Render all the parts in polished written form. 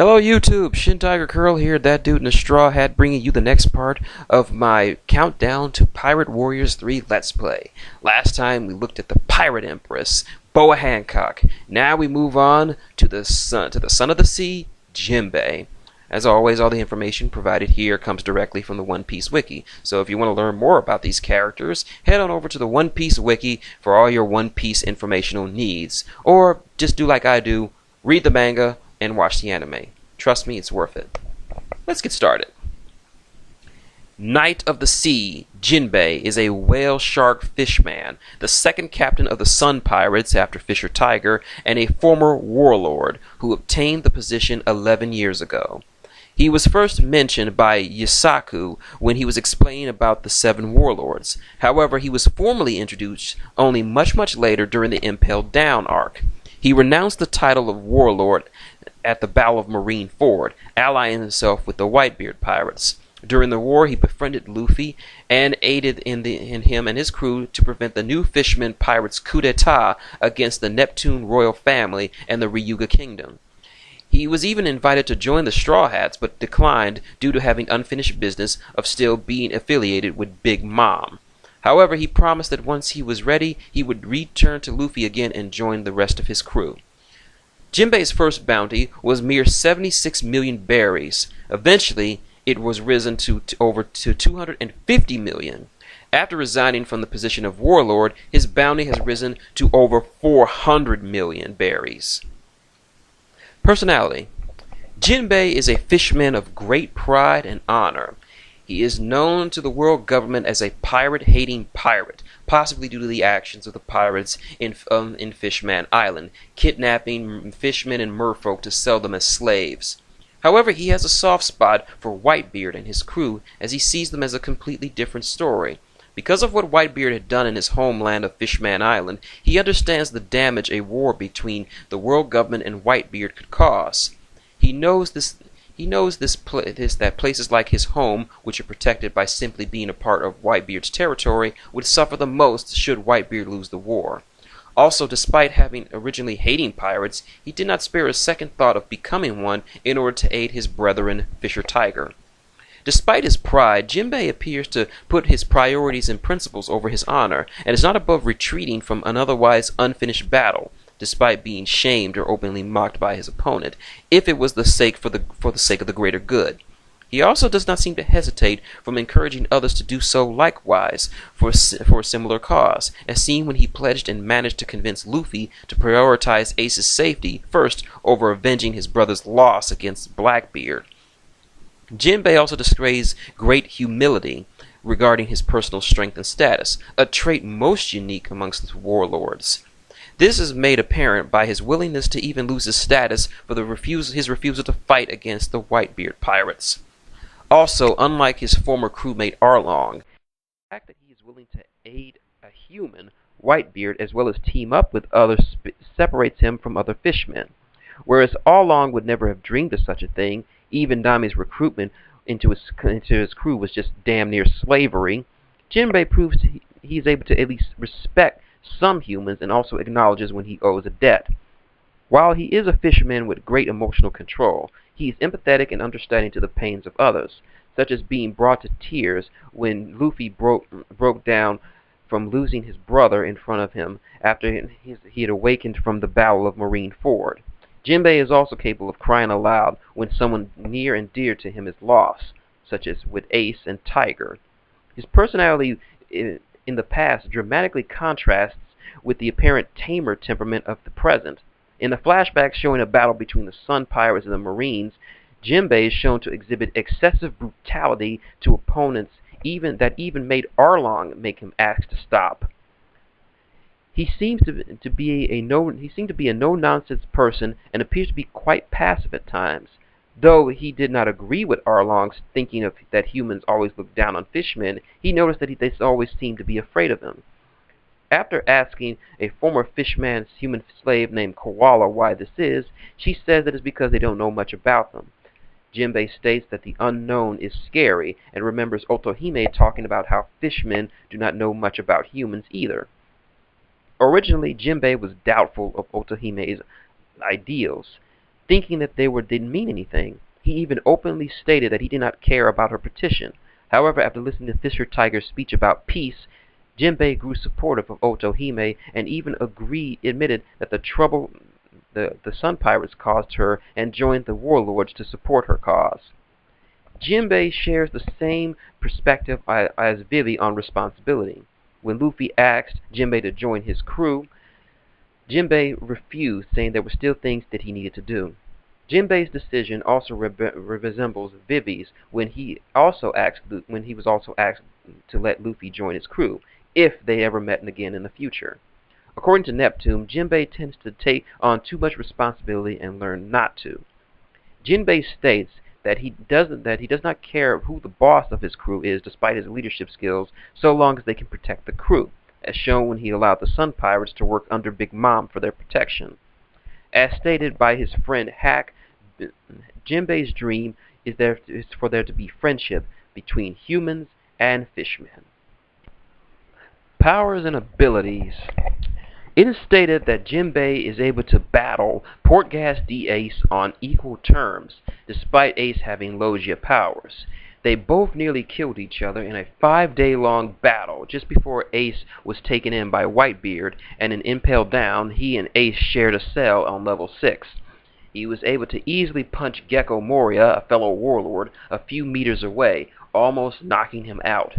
Hello YouTube, Shin Tiger Curl here, that dude in the straw hat, bringing you the next part of my countdown to Pirate Warriors 3 Let's Play. Last time we looked at the Pirate Empress, Boa Hancock. Now we move on to the son of the sea, Jinbe. As always, all the information provided here comes directly from the One Piece Wiki. So if you want to learn more about these characters, head on over to the One Piece Wiki for all your One Piece informational needs. Or just do like I do, read the manga and watch the anime. Trust me, it's worth it. Let's get started. Knight of the Sea, Jinbe, is a whale shark fishman, the second captain of the Sun Pirates after Fisher Tiger, and a former warlord who obtained the position 11 years ago. He was first mentioned by Yisaku when he was explaining about the seven warlords. However, he was formally introduced only much later during the Impelled Down arc. He renounced the title of warlord at the Battle of Marineford, allying himself with the Whitebeard pirates. During the war, he befriended Luffy and aided in him and his crew to prevent the new fisherman pirates' coup d'etat against the Neptune royal family and the Ryuga kingdom. He was even invited to join the Straw Hats, but declined due to having unfinished business of still being affiliated with Big Mom. However, he promised that once he was ready, he would return to Luffy again and join the rest of his crew. Jinbe's first bounty was mere 76 million berries. Eventually, it was risen to over 250 million. After resigning from the position of warlord, his bounty has risen to over 400 million berries. Personality: Jinbe is a fisherman of great pride and honor. He is known to the world government as a pirate-hating pirate, possibly due to the actions of the pirates in Fishman Island, kidnapping fishermen and merfolk to sell them as slaves. However, he has a soft spot for Whitebeard and his crew, as he sees them as a completely different story. Because of what Whitebeard had done in his homeland of Fishman Island, he understands the damage a war between the world government and Whitebeard could cause. He knows that places like his home, which are protected by simply being a part of Whitebeard's territory, would suffer the most should Whitebeard lose the war. Also, despite having originally hating pirates, he did not spare a second thought of becoming one in order to aid his brethren Fisher Tiger. Despite his pride, Jinbe appears to put his priorities and principles over his honor, and is not above retreating from an otherwise unfinished battle, despite being shamed or openly mocked by his opponent, if it was for the sake of the greater good. He also does not seem to hesitate from encouraging others to do so likewise for a similar cause, as seen when he pledged and managed to convince Luffy to prioritize Ace's safety first over avenging his brother's loss against Blackbeard. Jinbe also displays great humility regarding his personal strength and status, a trait most unique amongst the warlords. This is made apparent by his willingness to even lose his status for his refusal to fight against the Whitebeard pirates. Also, unlike his former crewmate Arlong, the fact that he is willing to aid a human, Whitebeard, as well as team up with others separates him from other fishmen. Whereas Arlong would never have dreamed of such a thing, even Nami's recruitment into his crew was just damn near slavery, Jinbe proves he is able to at least respect some humans and also acknowledges when he owes a debt. While he is a fisherman with great emotional control, he is empathetic and understanding to the pains of others, such as being brought to tears when Luffy broke down from losing his brother in front of him after he had awakened from the Battle of Marineford. Jinbe is also capable of crying aloud when someone near and dear to him is lost, such as with Ace and Tiger. His personality in the past dramatically contrasts with the apparent tamer temperament of the present. In the flashbacks showing a battle between the Sun Pirates and the Marines, Jinbe is shown to exhibit excessive brutality to opponents that even made Arlong make him ask to stop. He seems to be a no-nonsense person and appears to be quite passive at times. Though he did not agree with Arlong's thinking that humans always look down on fishmen, he noticed that they always seemed to be afraid of him. After asking a former fishman's human slave named Koala why this is, she says that it's because they don't know much about them. Jinbe states that the unknown is scary and remembers Otohime talking about how fishmen do not know much about humans either. Originally, Jinbe was doubtful of Otohime's ideals. thinking that didn't mean anything. He even openly stated that he did not care about her petition. However, after listening to Fisher Tiger's speech about peace, Jinbei grew supportive of Otohime and even admitted that the trouble the Sun Pirates caused her and joined the warlords to support her cause. Jinbei shares the same perspective as Vivi on responsibility. When Luffy asked Jinbei to join his crew, Jinbei refused, saying there were still things that he needed to do. Jinbei's decision also resembles Vivi's when he was also asked to let Luffy join his crew, if they ever met again in the future. According to Neptune, Jinbei tends to take on too much responsibility and learn not to. Jinbei states that he does not care who the boss of his crew is despite his leadership skills, so long as they can protect the crew, as shown when he allowed the Sun Pirates to work under Big Mom for their protection. As stated by his friend Hack, Jinbei's dream is for there to be friendship between humans and fishmen. Powers and abilities. It is stated that Jinbei is able to battle Portgas D. Ace on equal terms, despite Ace having Logia powers. They both nearly killed each other in a 5-day-long battle just before Ace was taken in by Whitebeard, and in Impel Down, he and Ace shared a cell on level 6. He was able to easily punch Gecko Moria, a fellow warlord, a few meters away, almost knocking him out.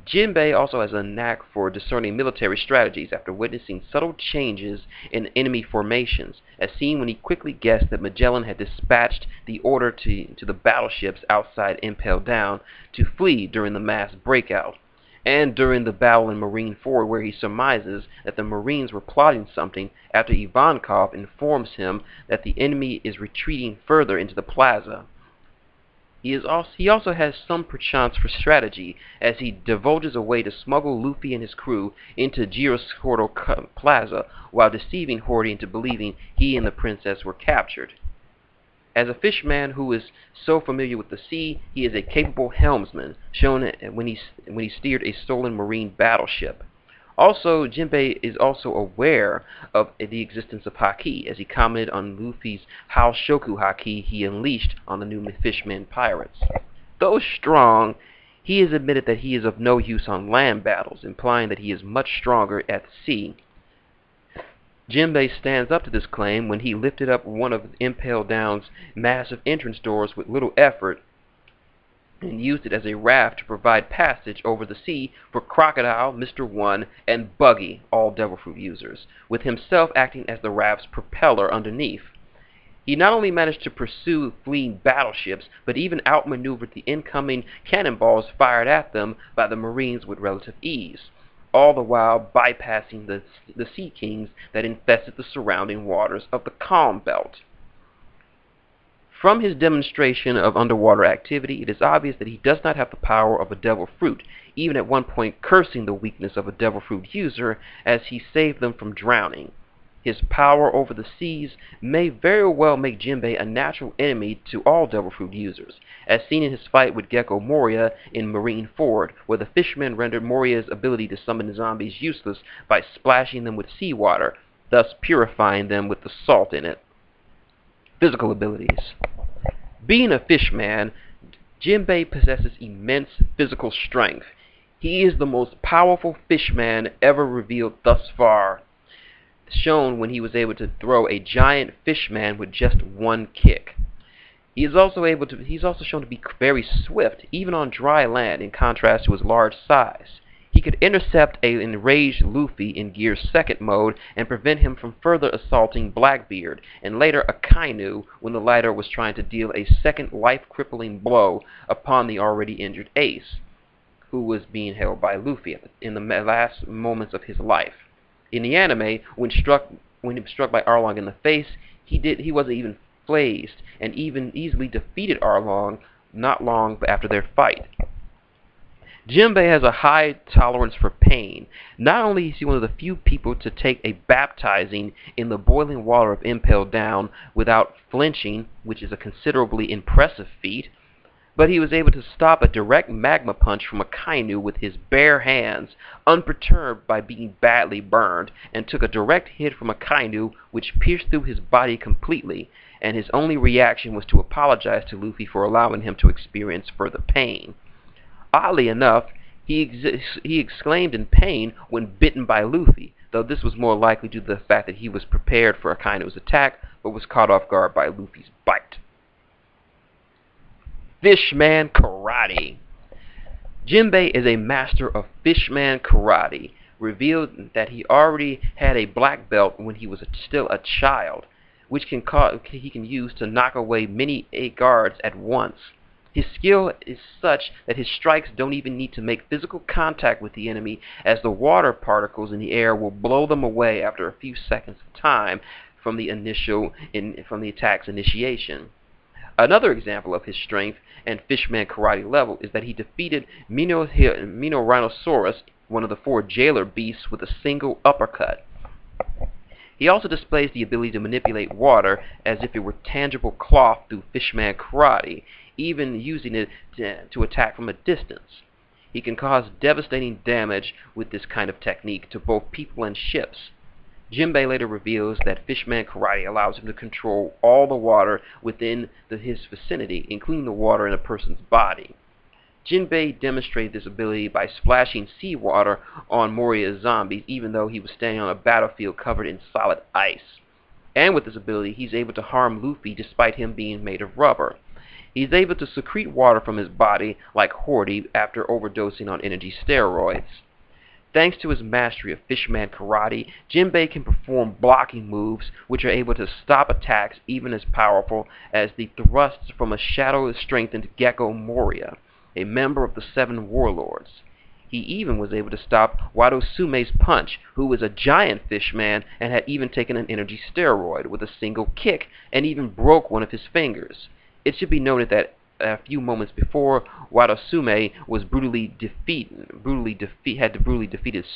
Jinbei also has a knack for discerning military strategies after witnessing subtle changes in enemy formations, as seen when he quickly guessed that Magellan had dispatched the order to the battleships outside Impel Down to flee during the mass breakout, and during the battle in Marine Ford, where he surmises that the Marines were plotting something after Ivankov informs him that the enemy is retreating further into the plaza. He also has some perchance for strategy, as he divulges a way to smuggle Luffy and his crew into Girosordo Plaza while deceiving Hordy into believing he and the princess were captured. As a fishman who is so familiar with the sea, he is a capable helmsman, shown when he steered a stolen marine battleship. Also, Jinbei is also aware of the existence of Haki, as he commented on Luffy's How Shoku Haki he unleashed on the new fishmen pirates. Though strong, he has admitted that he is of no use on land battles, implying that he is much stronger at sea. Jinbei stands up to this claim when he lifted up one of Impel Down's massive entrance doors with little effort and used it as a raft to provide passage over the sea for Crocodile, Mr. One, and Buggy, all Devil Fruit users, with himself acting as the raft's propeller underneath. He not only managed to pursue fleeing battleships, but even outmaneuvered the incoming cannonballs fired at them by the Marines with relative ease, all the while bypassing the sea kings that infested the surrounding waters of the Calm Belt. From his demonstration of underwater activity, it is obvious that he does not have the power of a Devil Fruit, even at one point cursing the weakness of a Devil Fruit user as he saved them from drowning. His power over the seas may very well make Jinbei a natural enemy to all Devil Fruit users, as seen in his fight with Gecko Moria in Marine Ford, where the fisherman rendered Moria's ability to summon zombies useless by splashing them with seawater, thus purifying them with the salt in it. Physical abilities. Being a fishman, Jinbei possesses immense physical strength. He is the most powerful fishman ever revealed thus far, shown when he was able to throw a giant fishman with just one kick. He's also shown to be very swift, even on dry land, in contrast to his large size. He could intercept an enraged Luffy in Gear's second mode and prevent him from further assaulting Blackbeard, and later Akainu when the latter was trying to deal a second life-crippling blow upon the already injured Ace, who was being held by Luffy in the last moments of his life. In the anime, when he was struck by Arlong in the face, he wasn't even phased, and even easily defeated Arlong not long after their fight. Jinbei has a high tolerance for pain. Not only is he one of the few people to take a baptizing in the boiling water of Impel Down without flinching, which is a considerably impressive feat, but he was able to stop a direct magma punch from a kainu with his bare hands, unperturbed by being badly burned, and took a direct hit from a kainu which pierced through his body completely, and his only reaction was to apologize to Luffy for allowing him to experience further pain. Oddly enough, he exclaimed in pain when bitten by Luffy, though this was more likely due to the fact that he was prepared for Akainu's attack, but was caught off guard by Luffy's bite. Fishman Karate. Jinbe is a master of Fishman Karate, revealed that he already had a black belt when he was still a child, which he can use to knock away many guards at once. His skill is such that his strikes don't even need to make physical contact with the enemy, as the water particles in the air will blow them away after a few seconds of time from the attack's initiation. Another example of his strength and Fishman Karate level is that he defeated Mino Rhinoceros, one of the 4 jailer beasts, with a single uppercut. He also displays the ability to manipulate water as if it were tangible cloth through Fishman Karate, even using it to attack from a distance. He can cause devastating damage with this kind of technique to both people and ships. Jinbe later reveals that Fishman Karate allows him to control all the water within his vicinity, including the water in a person's body. Jinbe demonstrated this ability by splashing seawater on Moria's zombies, even though he was standing on a battlefield covered in solid ice. And with this ability, he's able to harm Luffy despite him being made of rubber. He's able to secrete water from his body like Horty after overdosing on energy steroids. Thanks to his mastery of Fishman Karate, Jinbe can perform blocking moves which are able to stop attacks even as powerful as the thrusts from a shadow-strengthened Gecko Moria, a member of the 7 warlords. He even was able to stop Wado Sume's punch, who was a giant fishman and had even taken an energy steroid, with a single kick, and even broke one of his fingers. It should be noted that a few moments before, Wado Sume was brutally defeated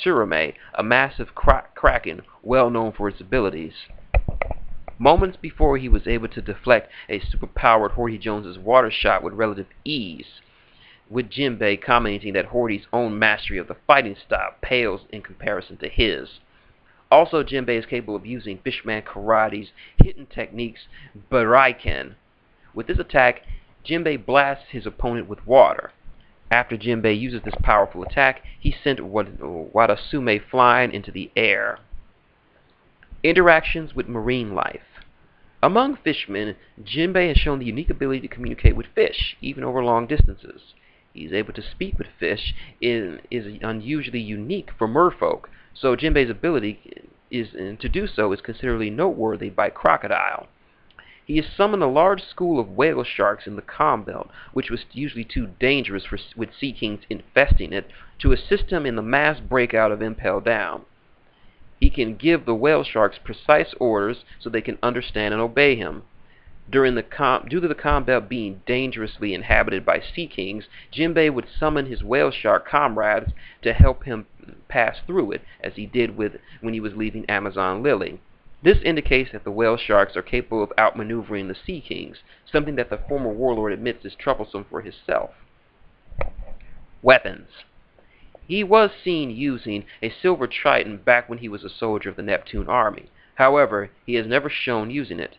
Tsurume, a massive kraken well known for its abilities. Moments before, he was able to deflect a superpowered Horty Jones's water shot with relative ease, with Jinbe commenting that Horty's own mastery of the fighting style pales in comparison to his. Also, Jinbe is capable of using Fishman Karate's hidden techniques, Baraiken. With this attack, Jinbe blasts his opponent with water. After Jinbe uses this powerful attack, he sent Wadasume flying into the air. Interactions with marine life. Among fishmen, Jinbe has shown the unique ability to communicate with fish, even over long distances. He is able to speak with fish is unusually unique for merfolk, so Jinbe's ability to do so is considerably noteworthy by crocodile. He has summoned a large school of whale sharks in the calm belt, which was usually too dangerous with sea kings infesting it, to assist him in the mass breakout of Impel Down. He can give the whale sharks precise orders so they can understand and obey him. Due to the calm belt being dangerously inhabited by sea kings, Jinbe would summon his whale shark comrades to help him pass through it, as he did when he was leaving Amazon Lily. This indicates that the whale sharks are capable of outmaneuvering the sea kings, something that the former warlord admits is troublesome for himself. Weapons. He was seen using a silver trident back when he was a soldier of the Neptune army. However, he has never shown using it.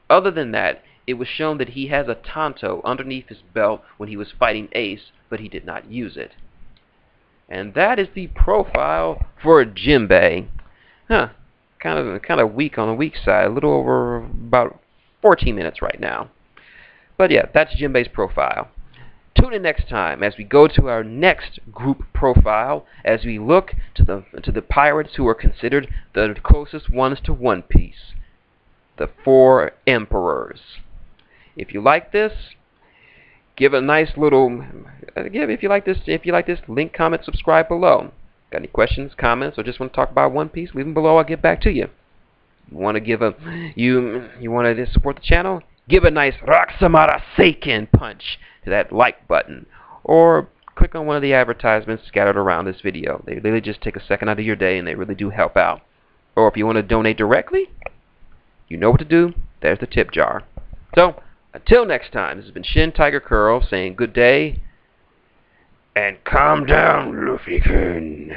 Other than that, it was shown that he has a tanto underneath his belt when he was fighting Ace, but he did not use it. And that is the profile for Jinbe. Kind of weak on the weak side, a little over about 14 minutes right now. But yeah, that's Jinbe's profile. Tune in next time as we go to our next group profile, as we look to the pirates who are considered the closest ones to One Piece, the 4 emperors. If you like this, give a nice little if you like this, link, comment, subscribe below. Got any questions, comments, or just want to talk about One Piece? Leave them below. I'll get back to you. You want to support the channel? Give a nice Raksamara Seiken punch to that like button, or click on one of the advertisements scattered around this video. They really just take a second out of your day, and they really do help out. Or if you want to donate directly, you know what to do. There's the tip jar. So, Until next time, this has been Shin Tiger Curl saying good day and calm down, Luffy-kun.